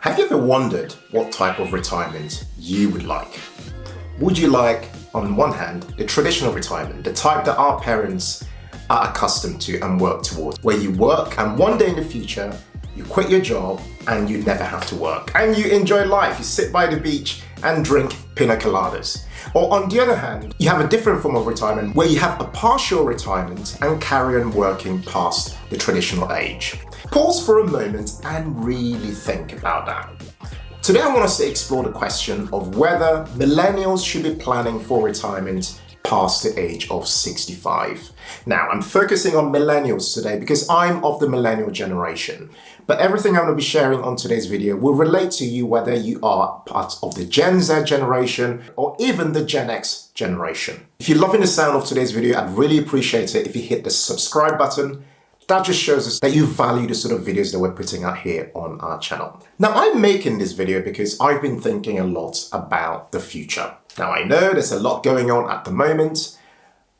Have you ever wondered what type of retirement you would like? Would you like, on one hand, the traditional retirement, the type that our parents are accustomed to and work towards, where you work and one day in the future, you quit your job and you never have to work and you enjoy life, you sit by the beach and drink pina coladas? Or on the other hand, you have a different form of retirement where you have a partial retirement and carry on working past the traditional age. Pause for a moment and really think about that. Today I want us to explore the question of whether millennials should be planning for retirement past the age of 65. Now, I'm focusing on millennials today because I'm of the millennial generation, but everything I'm going to be sharing on today's video will relate to you whether you are part of the Gen Z generation or even the Gen X generation. If you're loving the sound of today's video, I'd really appreciate it if you hit the subscribe button. That just shows us that you value the sort of videos that we're putting out here on our channel. Now, I'm making this video because I've been thinking a lot about the future. Now, I know there's a lot going on at the moment,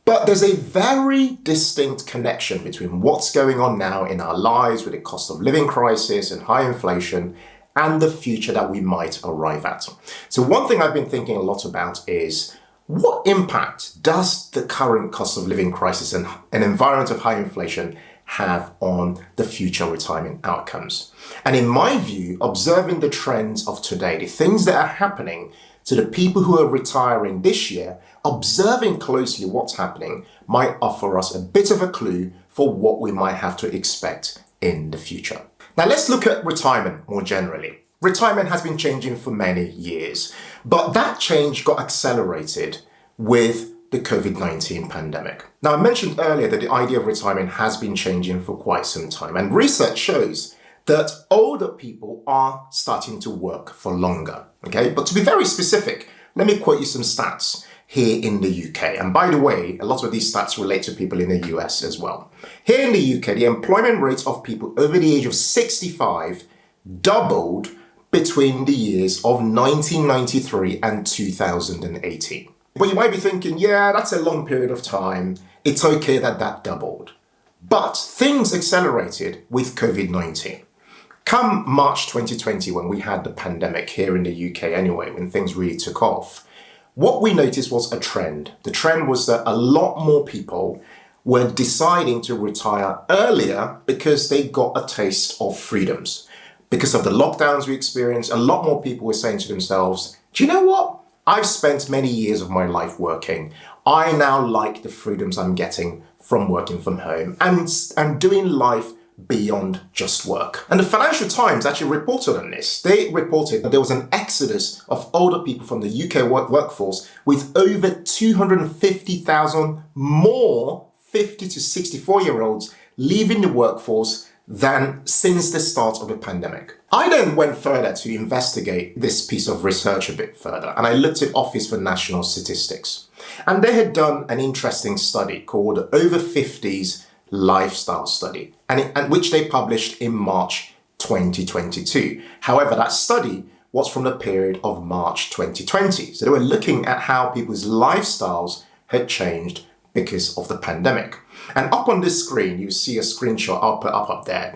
but there's a very distinct connection between what's going on now in our lives with the cost of living crisis and high inflation and the future that we might arrive at. So one thing I've been thinking a lot about is what impact does the current cost of living crisis and an environment of high inflation have on the future retirement outcomes? And in my view, observing the trends of today, the things that are happening to the people who are retiring this year, observing closely what's happening might offer us a bit of a clue for what we might have to expect in the future. Now let's look at retirement more generally. Retirement has been changing for many years, but that change got accelerated with the COVID-19 pandemic. Now, I mentioned earlier that the idea of retirement has been changing for quite some time, and research shows that older people are starting to work for longer, okay? But to be very specific, let me quote you some stats here in the UK. And by the way, a lot of these stats relate to people in the US as well. Here in the UK, the employment rate of people over the age of 65 doubled between the years of 1993 and 2018. But you might be thinking, yeah, that's a long period of time. It's okay that that doubled. But things accelerated with COVID-19. Come March 2020, when we had the pandemic here in the UK anyway, when things really took off, what we noticed was a trend. The trend was that a lot more people were deciding to retire earlier because they got a taste of freedoms. Because of the lockdowns we experienced, a lot more people were saying to themselves, do you know what? I've spent many years of my life working. I now like the freedoms I'm getting from working from home and doing life beyond just work. And the Financial Times actually reported on this. They reported that there was an exodus of older people from the UK workforce, with over 250,000 more 50 to 64-year-olds leaving the workforce than since the start of the pandemic. I then went further to investigate this piece of research a bit further, and I looked at Office for National Statistics. And they had done an interesting study called Over 50s Lifestyle Study, and which they published in March 2022. However, that study was from the period of March 2020. So they were looking at how people's lifestyles had changed because of the pandemic. And up on this screen, you see a screenshot I'll put up there.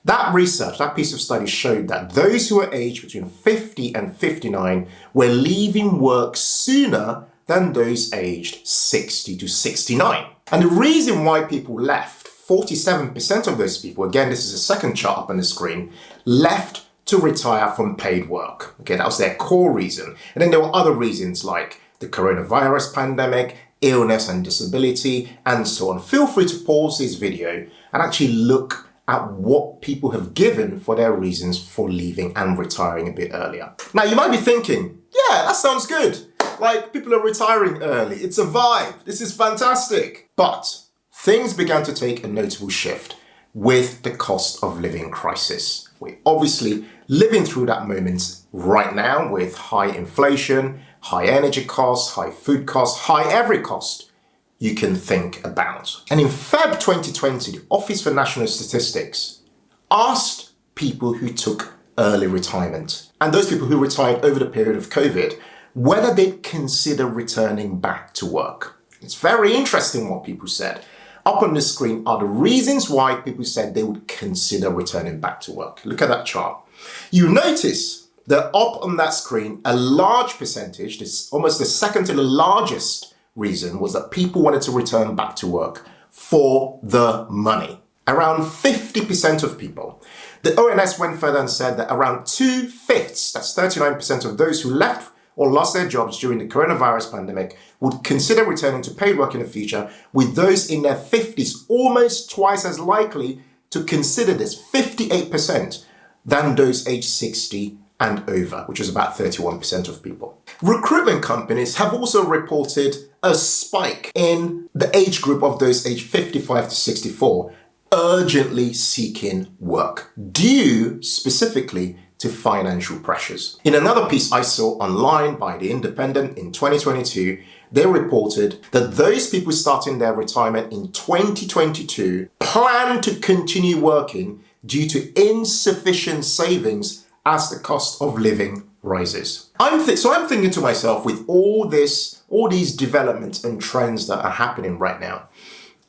That research, that piece of study showed that those who were aged between 50 and 59 were leaving work sooner than those aged 60 to 69. And the reason why people left, 47% of those people, again, this is a second chart up on the screen, left to retire from paid work. Okay, that was their core reason. And then there were other reasons like the coronavirus pandemic, illness and disability, and so on. Feel free to pause this video and actually look at what people have given for their reasons for leaving and retiring a bit earlier. Now, you might be thinking, yeah, that sounds good. Like, people are retiring early. It's a vibe. This is fantastic. But things began to take a notable shift with the cost of living crisis. We're obviously living through that moment right now with high inflation, high energy costs, high food costs, high every cost you can think about. And in Feb 2020, the Office for National Statistics asked people who took early retirement, and those people who retired over the period of COVID, whether they'd consider returning back to work. It's very interesting what people said. Up on the screen are the reasons why people said they would consider returning back to work. Look at that chart. You notice that up on that screen, a large percentage, this almost the second to the largest reason, was that people wanted to return back to work for the money. Around 50% of people. The ONS went further and said that around 2/5, that's 39% of those who left or lost their jobs during the coronavirus pandemic would consider returning to paid work in the future, with those in their 50s almost twice as likely to consider this, 58%, than those aged 60 and over, which is about 31% of people. Recruitment companies have also reported a spike in the age group of those aged 55 to 64 urgently seeking work, due specifically to financial pressures. In another piece I saw online by The Independent in 2022, they reported that those people starting their retirement in 2022 plan to continue working due to insufficient savings as the cost of living rises. So I'm thinking to myself, with all these developments and trends that are happening right now,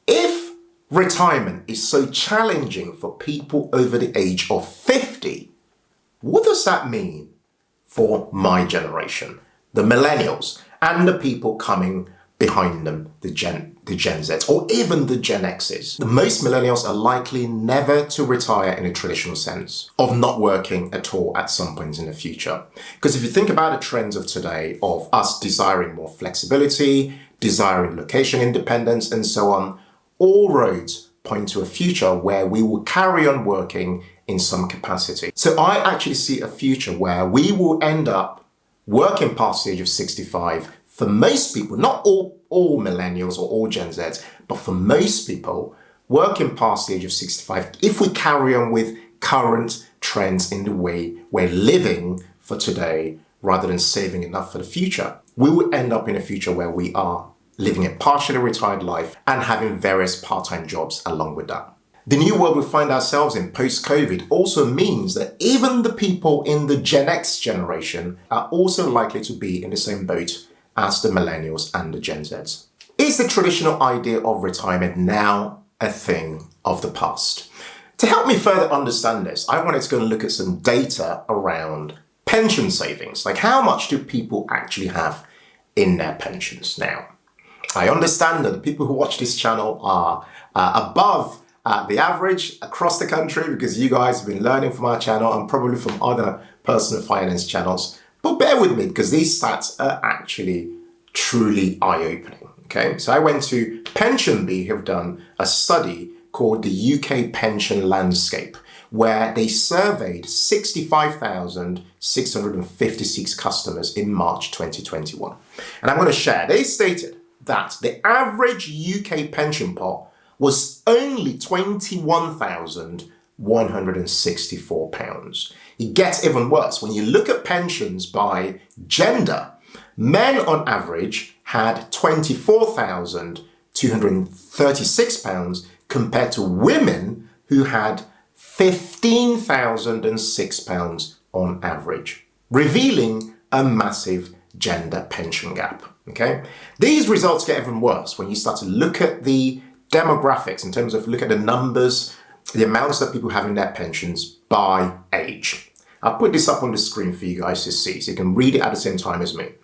if retirement is so challenging for people over the age of 50, what does that mean for my generation, the millennials, and the people coming behind them, the Gen Zs, or even the Gen Xs? The most millennials are likely never to retire in a traditional sense of not working at all at some point in the future. Because if you think about the trends of today of us desiring more flexibility, desiring location independence, and so on, all roads point to a future where we will carry on working in some capacity. So I actually see a future where we will end up working past the age of 65 for most people, not all millennials or all Gen Zs, but for most people, working past the age of 65, if we carry on with current trends in the way we're living for today rather than saving enough for the future, we will end up in a future where we are living a partially retired life and having various part-time jobs along with that. The new world we find ourselves in post-COVID also means that even the people in the Gen X generation are also likely to be in the same boat as the millennials and the Gen Zs. Is the traditional idea of retirement now a thing of the past? To help me further understand this, I wanted to go and look at some data around pension savings. Like, how much do people actually have in their pensions now? I understand that the people who watch this channel are above the average across the country, because you guys have been learning from our channel and probably from other personal finance channels. But bear with me, because these stats are actually truly eye-opening. Okay, so I went to PensionBee, who have done a study called the UK Pension Landscape, where they surveyed 65,656 customers in March 2021. And I'm going to share, they stated that the average UK pension pot was only £21,164. It gets even worse. When you look at pensions by gender, men on average had £24,236 compared to women who had £15,006 on average, revealing a massive gender pension gap. Okay, these results get even worse when you start to look at the demographics in terms of look at the numbers, the amounts that people have in their pensions by age. I'll put this up on the screen for you guys to see so you can read it at the same time as me.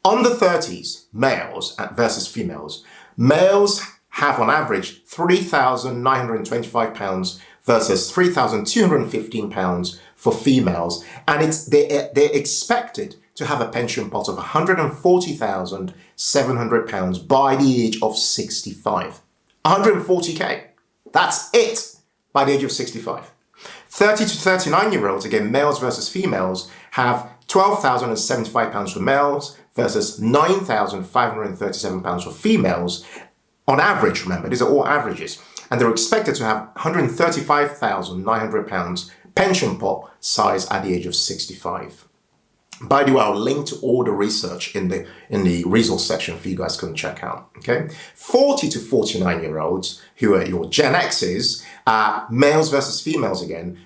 Under 30s, males versus females. Males have on average £3,925 versus £3,215 for females, and they're expected to have a pension pot of £140,700 by the age of 65. 140k. That's it by the age of 65. 30 to 39-year-olds, again, males versus females, have £12,075 for males versus £9,537 for females. On average, remember, these are all averages. And they're expected to have £135,900 pension pot size at the age of 65. By the way, I'll link to all the research in the resource section for you guys to check out. Okay, 40 to 49-year-olds who are your Gen X's, males versus females again.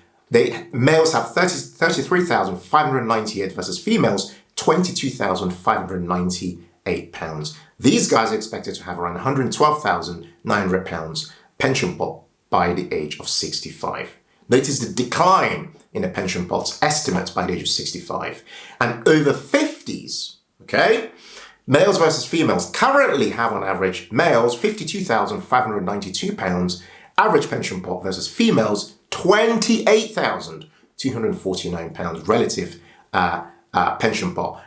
Males have £33,598 versus females £22,598. These guys are expected to have around £112,900 pension pot by the age of 65. Notice the decline in the pension pot's estimates by the age of 65. And over 50s, okay, males versus females currently have on average, males £52,592, average pension pot versus females £28,249 relative pension pot.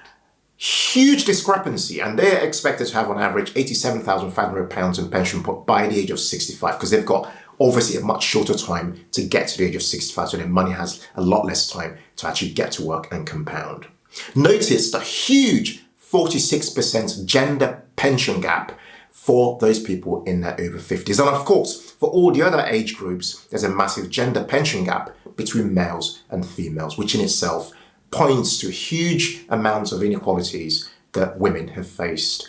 Huge discrepancy, and they're expected to have on average £87,500 in pension pot by the age of 65 because they've got obviously a much shorter time to get to the age of 65, so their money has a lot less time to actually get to work and compound. Notice the huge 46% gender pension gap for those people in their over 50s. And of course, for all the other age groups, there's a massive gender pension gap between males and females, which in itself points to huge amounts of inequalities that women have faced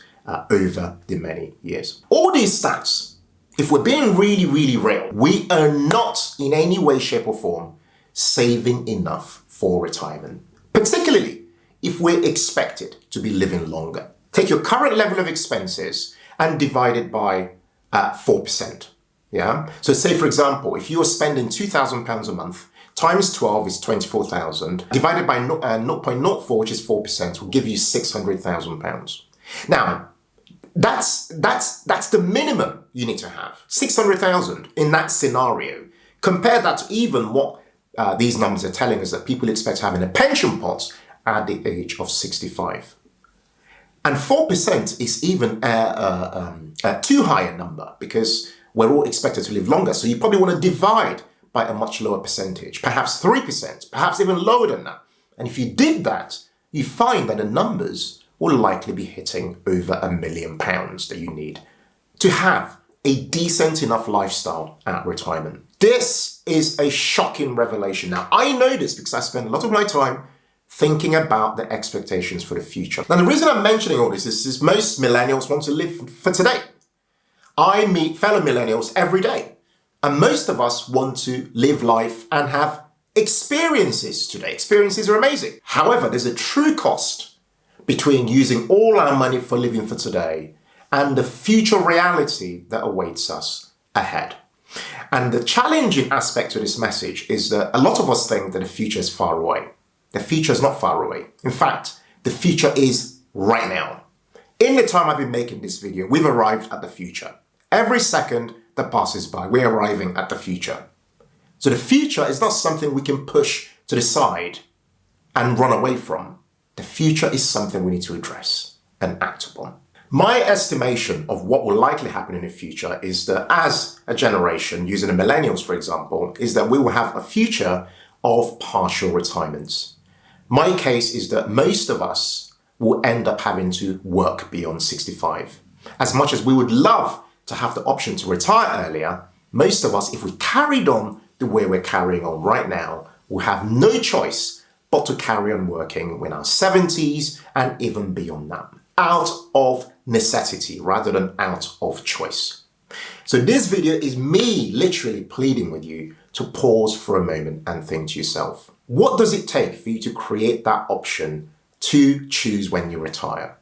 over the many years. All these stats, if we're being really, really real, we are not in any way, shape or form saving enough for retirement, particularly if we're expected to be living longer. Take your current level of expenses and divide it by 4%. Yeah. So say, for example, if you're spending £2,000 a month, times 12 is 24,000, divided by 0.04, which is 4%, will give you £600,000. Now, that's the minimum you need to have. 600,000 in that scenario. Compare that to even what these numbers are telling us that people expect to have in a pension pot at the age of 65. And 4% is even a too high a number because we're all expected to live longer. So you probably want to divide by a much lower percentage, perhaps 3%, perhaps even lower than that. And if you did that, you find that the numbers will likely be hitting over £1 million that you need to have a decent enough lifestyle at retirement. This is a shocking revelation. Now, I know this because I spend a lot of my time thinking about the expectations for the future. Now, the reason I'm mentioning all this is most millennials want to live for today. I meet fellow millennials every day. And most of us want to live life and have experiences today. Experiences are amazing. However, there's a true cost between using all our money for living for today and the future reality that awaits us ahead. And the challenging aspect to this message is that a lot of us think that the future is far away. The future is not far away. In fact, the future is right now. In the time I've been making this video, we've arrived at the future. Every second that passes by, we're arriving at the future. So the future is not something we can push to the side and run away from. The future is something we need to address and act upon. My estimation of what will likely happen in the future is that as a generation, using the millennials for example, is that we will have a future of partial retirements. My case is that most of us will end up having to work beyond 65. As much as we would love to have the option to retire earlier, most of us, if we carried on the way we're carrying on right now, will have no choice but to carry on working in our 70s and even beyond that, out of necessity rather than out of choice. So this video is me literally pleading with you to pause for a moment and think to yourself, what does it take for you to create that option to choose when you retire?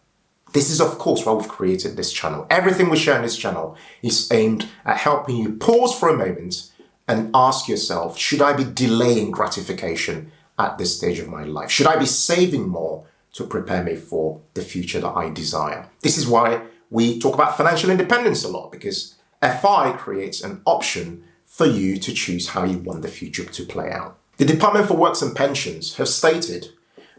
This is, of course, why we've created this channel. Everything we share on this channel is aimed at helping you pause for a moment and ask yourself, should I be delaying gratification at this stage of my life? Should I be saving more to prepare me for the future that I desire? This is why we talk about financial independence a lot, because FI creates an option for you to choose how you want the future to play out. The Department for Works and Pensions have stated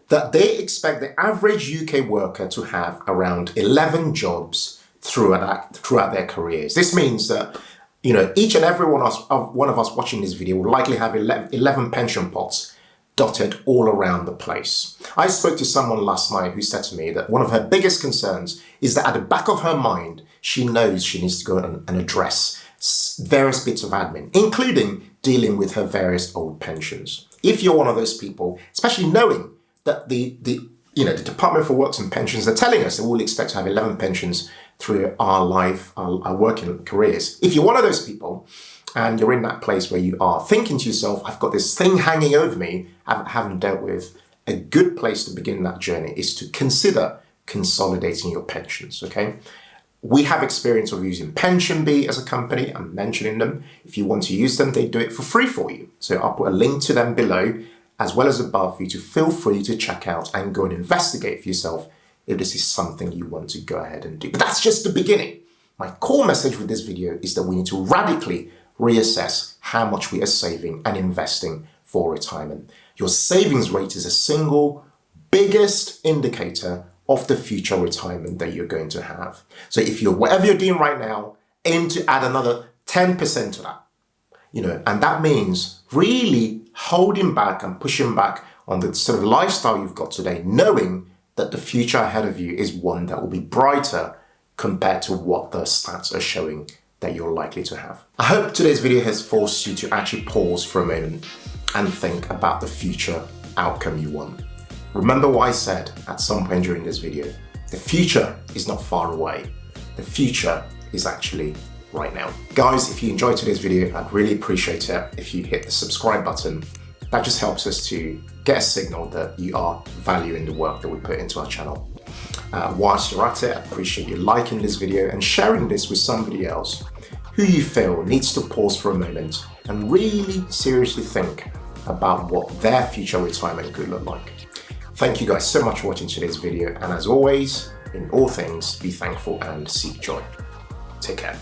that they expect the average UK worker to have around 11 jobs throughout their careers. This means that, each and every one of us watching this video will likely have 11 pension pots dotted all around the place. I spoke to someone last night who said to me that one of her biggest concerns is that at the back of her mind, she knows she needs to go and address various bits of admin, including dealing with her various old pensions. If you're one of those people, especially knowing that the Department for Works and Pensions are telling us that we'll expect to have 11 pensions through our life, our working careers. If you're one of those people and you're in that place where you are thinking to yourself, I've got this thing hanging over me I haven't dealt with, a good place to begin that journey is to consider consolidating your pensions, okay? We have experience of using PensionBee as a company. I'm mentioning them. If you want to use them, they do it for free for you. So I'll put a link to them below as well as above for you to feel free to check out and go and investigate for yourself if this is something you want to go ahead and do. But that's just the beginning. My core message with this video is that we need to radically reassess how much we are saving and investing for retirement. Your savings rate is the single biggest indicator of the future retirement that you're going to have. So if whatever you're doing right now, aim to add another 10% to that. And that means really holding back and pushing back on the sort of lifestyle you've got today, knowing that the future ahead of you is one that will be brighter compared to what the stats are showing that you're likely to have. I hope today's video has forced you to actually pause for a moment and think about the future outcome you want. Remember what I said at some point during this video. The future is not far away. The future is actually right now. Guys, if you enjoyed today's video, I'd really appreciate it if you hit the subscribe button. That just helps us to get a signal that you are valuing the work that we put into our channel. Whilst you're at it, I appreciate you liking this video and sharing this with somebody else who you feel needs to pause for a moment and really seriously think about what their future retirement could look like. Thank you guys so much for watching today's video, and as always, in all things, be thankful and seek joy. Take care.